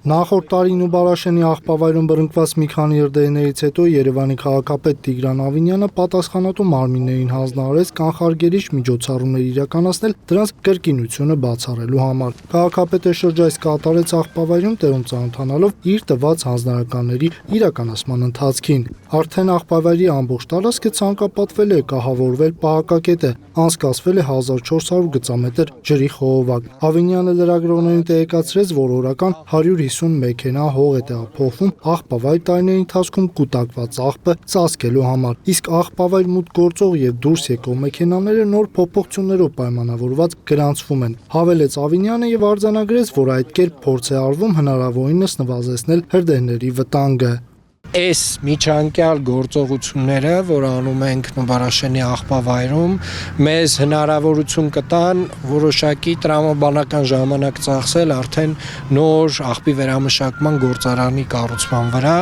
Նախորդ տարին ու Բարաշենի աղբավայրում բռնկված մի քանի հրդեհներից հետո Երևանի քաղաքապետ Տիգրան Ավինյանը պատասխանատու մարմիններին հանձնարարեց կանխարգելիչ միջոցառումներ իրականացնել դրանց կրկինությունը բացառելու համար։ Քաղաքապետը շրջայց կատարեց աղբավայրում տեղում ծանոթանալով իր տված հանձնարարականների իրականացման ընթացքին։ Արդեն աղբավայրի ամբողջ տարածքը ցանկապատվել է, կահավորվել պահակակետ է, անցկացվել է 1400 գծամետր ջրի խողովակ։ Ավինյանը լրագրողներին տեղեկացրեց, որ օրական 150 մեքենա հող է տեղափոխվում աղբավայր տարիների ընթացքում կուտակված աղբը ծածկելու համար, իսկ աղբավայր մուտք գործող եւ դուրս եկող մեքենաները նոր փոփոխություններով պայմանավորված գրանցվում են, հավելեց Ավինյանը եւ արձանագրեց, որ այդ կերպ փորձ է արվում հնարավորինս նվազեցնել հրդեհների վտանգը։ Այս միջանկյալ գործողությունները, որ անում ենք Բարաշենի աղբավայրում, մեզ հնարավորություն կտան որոշակի տրամաբանական ժամանակ ծախսել արդեն նոր աղբի վերամշակման գործարանի կառուցման վրա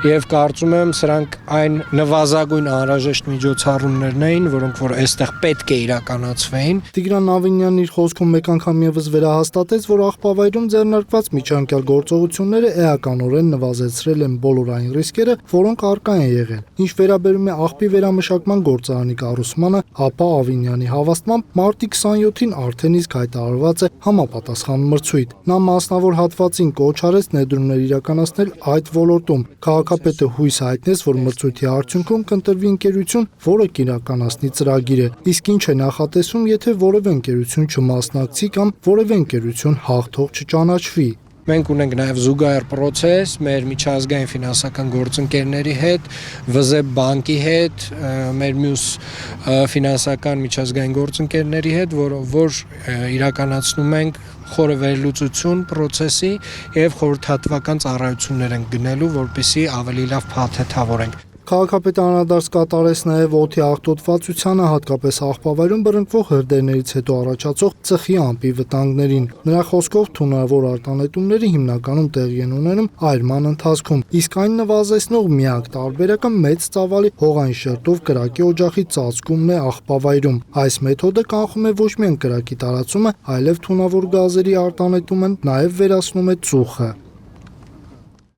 եւ կարծում եմ սրանք այն նվազագույն անհրաժեշտ միջոցառումներն էին, որոնք որ այստեղ պետք է իրականացվեին։ Տիգրան Ավինյանն իր խոսքում մեկ անգամ եւս վերահաստատեց, որ աղբավայրում ձեռնարկված միջանկյալ գործողությունները էականորեն նվազեցրել են բոլոր այն ռիսկերը, որոնք առկա են եղել։ Ինչ վերաբերում է աղբի վերամշակման գործարանի կառուցմանը, ապա Ավինյանի հավաստմամբ մարտի 27-ին արդեն իսկ հայտարարված է համապատասխան մրցույթ։ Նա մասնավոր հատվածին կոչ արեց ներդրումներ իրականացնել այդ ոլորտում։ Քաղաքապետը հույս հայտնեց, որ մրցույթի արդյունքում կընտրվի ընկերություն, որը կիրականացնի ծրագիրը։ Իսկ ինչ է նախատեսում, եթե որևէ ընկերություն չմասնակցի կամ որևէ ընկերություն հաղթող չճանաչվի։ Մենք ունենք նաև զուգահեռ process մեր միջազգային ֆինանսական գործընկերների հետ, ՎԶ բանկի հետ, մեր մյուս ֆինանսական միջազգային գործընկերների հետ, որ իրականացնում ենք խորը վերլուծություն process-ի եւ խորհրդատվական ծառայություններ ենք գնելու, որպեսզի ավելի լավ փաթեթավորենք։ Քաղաքապետը անդրադարձ կատարեց նաև օդի աղտոտվածությանը, հատկապես աղբավայրում բռնկվող հրդեհներից հետո առաջացող ծխի ամպի վտանգներին։ Նրա խոսքով թունավոր արտանետումները հիմնականում տեղի են ունենում այրման ընթացքում, իսկ այն նվազեցնող միակ տարբերակը մեծ ծավալի հողային շերտով կրակի օջախի ծածկումն է աղբավայրում։ Այս մեթոդը կանխում է ոչ միայն կրակի տարածումը, այլև թունավոր գազերի արտանետումը, նաև վերացնում է ծուխը։